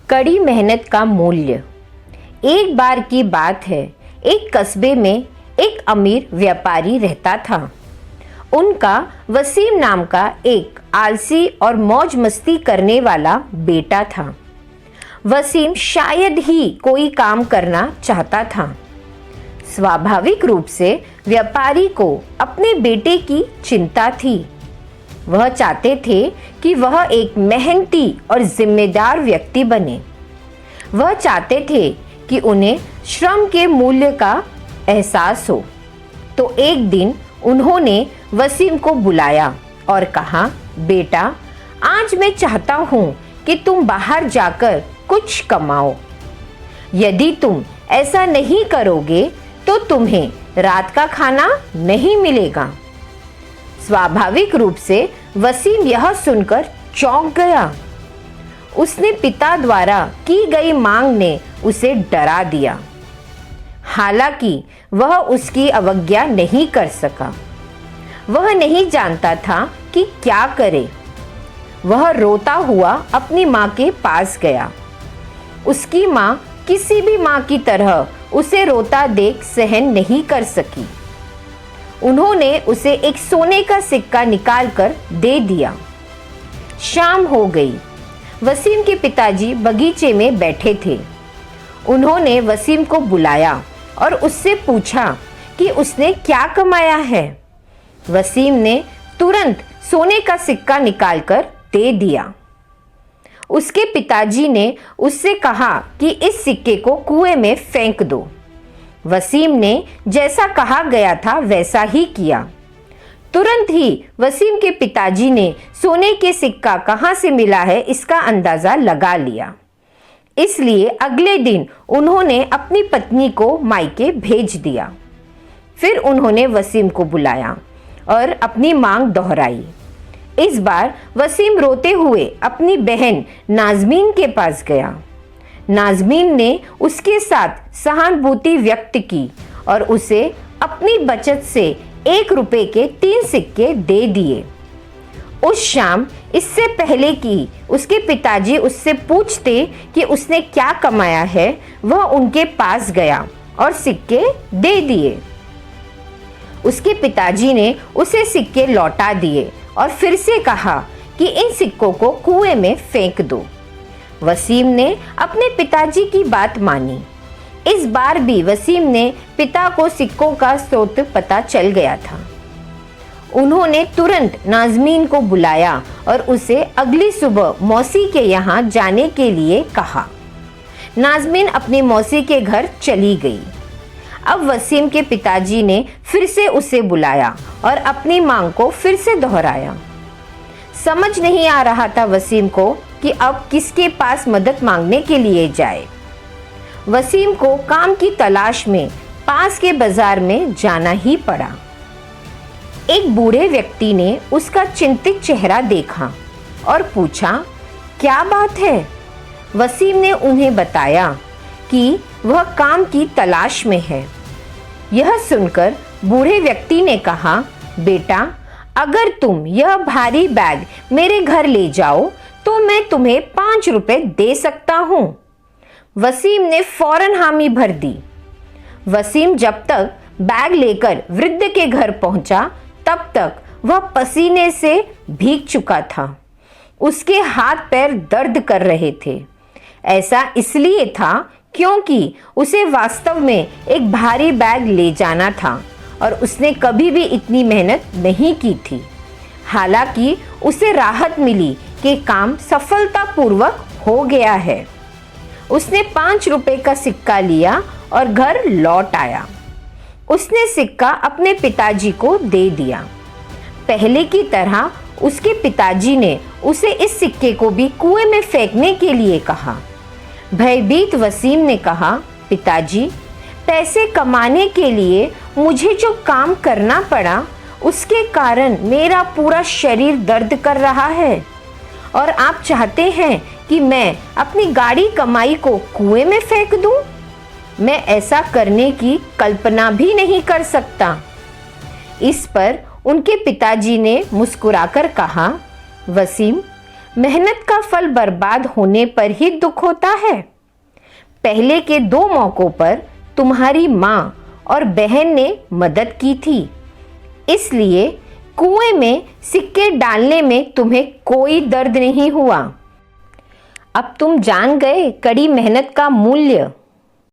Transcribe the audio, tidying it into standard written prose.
कड़ी मेहनत का मूल्य। एक बार की बात है, एक कस्बे में एक अमीर व्यापारी रहता था। उनका वसीम नाम का एक आलसी और मौज मस्ती करने वाला बेटा था। वसीम शायद ही कोई काम करना चाहता था। स्वाभाविक रूप से व्यापारी को अपने बेटे की चिंता थी। वह चाहते थे कि वह एक मेहनती और जिम्मेदार व्यक्ति बने। वह चाहते थे कि उन्हें श्रम के मूल्य का एहसास हो। तो एक दिन उन्होंने वसीम को बुलाया और कहा, बेटा, आज मैं चाहता हूं कि तुम बाहर जाकर कुछ कमाओ। यदि तुम ऐसा नहीं करोगे तो तुम्हें रात का खाना नहीं मिलेगा। स्वाभाविक रूप से वसीम यह सुनकर चौंक गया। उसने पिता द्वारा की गई मांग ने उसे डरा दिया। हालांकि वह उसकी अवज्ञा नहीं कर सका। वह नहीं जानता था कि क्या करे। वह रोता हुआ अपनी माँ के पास गया। उसकी माँ किसी भी माँ की तरह उसे रोता देख सहन नहीं कर सकी। उन्होंने उसे एक सोने का सिक्का निकालकर दे दिया। शाम हो गई। वसीम के पिताजी बगीचे में बैठे थे। उन्होंने वसीम को बुलाया और उससे पूछा कि उसने क्या कमाया है। वसीम ने तुरंत सोने का सिक्का निकालकर दे दिया। उसके पिताजी ने उससे कहा कि इस सिक्के को कुएं में फेंक दो। वसीम ने जैसा कहा गया था वैसा ही किया। तुरंत ही वसीम के पिताजी ने सोने के सिक्का कहाँ से मिला है इसका अंदाजा लगा लिया। इसलिए अगले दिन उन्होंने अपनी पत्नी को मायके भेज दिया। फिर उन्होंने वसीम को बुलाया और अपनी मांग दोहराई। इस बार वसीम रोते हुए अपनी बहन नाज़मीन के पास गया। नाज़मीन ने उसके साथ सहानुभूति व्यक्त की और उसे अपनी बचत से 1 रुपए के 3 सिक्के दे दिए। उस शाम, इससे पहले कि उसके पिताजी उससे पूछते कि उसने क्या कमाया है, वह उनके पास गया और सिक्के दे दिए। उसके पिताजी ने उसे सिक्के लौटा दिए और फिर से कहा कि इन सिक्कों को कुएं में फेंक दो। वसीम ने अपने पिताजी की बात मानी। इस बार भी वसीम ने पिता को सिक्कों का स्रोत पता चल गया था। उन्होंने तुरंत नाज़मीन को बुलाया और उसे अगली सुबह मौसी के यहाँ जाने के लिए कहा। नाज़मीन अपनी मौसी के घर चली गई। अब वसीम के पिताजी ने फिर से उसे बुलाया और अपनी मांग को फिर से दोहराया। समझ नहीं आ रहा था वसीम को कि अब किसके पास मदद मांगने के लिए जाए। वसीम को काम की तलाश में पास के बाजार में जाना ही पड़ा। एक बूढ़े व्यक्ति ने उसका चिंतित चेहरा देखा और पूछा, क्या बात है? वसीम ने उन्हें बताया कि वह काम की तलाश में है। यह सुनकर बूढ़े व्यक्ति ने कहा, बेटा, अगर तुम यह भारी बैग मेरे घर ले जाओ तो मैं तुम्हें 5 रुपए दे सकता हूँ। वसीम ने फौरन हामी भर दी। वसीम जब तक बैग लेकर वृद्ध के घर पहुंचा तब तक वह पसीने से भीग चुका था। उसके हाथ पैर दर्द कर रहे थे। ऐसा इसलिए था क्योंकि उसे वास्तव में एक भारी बैग ले जाना था और उसने कभी भी इतनी मेहनत नहीं की थी। हालांकि उसे राहत मिली कि काम सफलतापूर्वक हो गया है। उसने 5 रुपए का सिक्का लिया और घर लौट आया। उसने सिक्का अपने पिताजी को दे दिया। पहले की तरह उसके पिताजी ने उसे इस सिक्के को भी कुएं में फेंकने के लिए कहा। भयभीत वसीम ने कहा, पिताजी, पैसे कमाने के लिए मुझे जो काम करना पड़ा उसके कारण मेरा पूरा शरीर दर्द कर रहा है और आप चाहते हैं कि मैं अपनी गाड़ी कमाई को कुएं में फेंक दूं? मैं ऐसा करने की कल्पना भी नहीं कर सकता। इस पर उनके पिताजी ने मुस्कुराकर कहा, वसीम, मेहनत का फल बर्बाद होने पर ही दुख होता है। पहले के 2 मौकों पर तुम्हारी माँ और बहन ने मदद की थी, इसलिए कुएं में सिक्के डालने में तुम्हें कोई दर्द नहीं हुआ। अब तुम जान गए कड़ी मेहनत का मूल्य।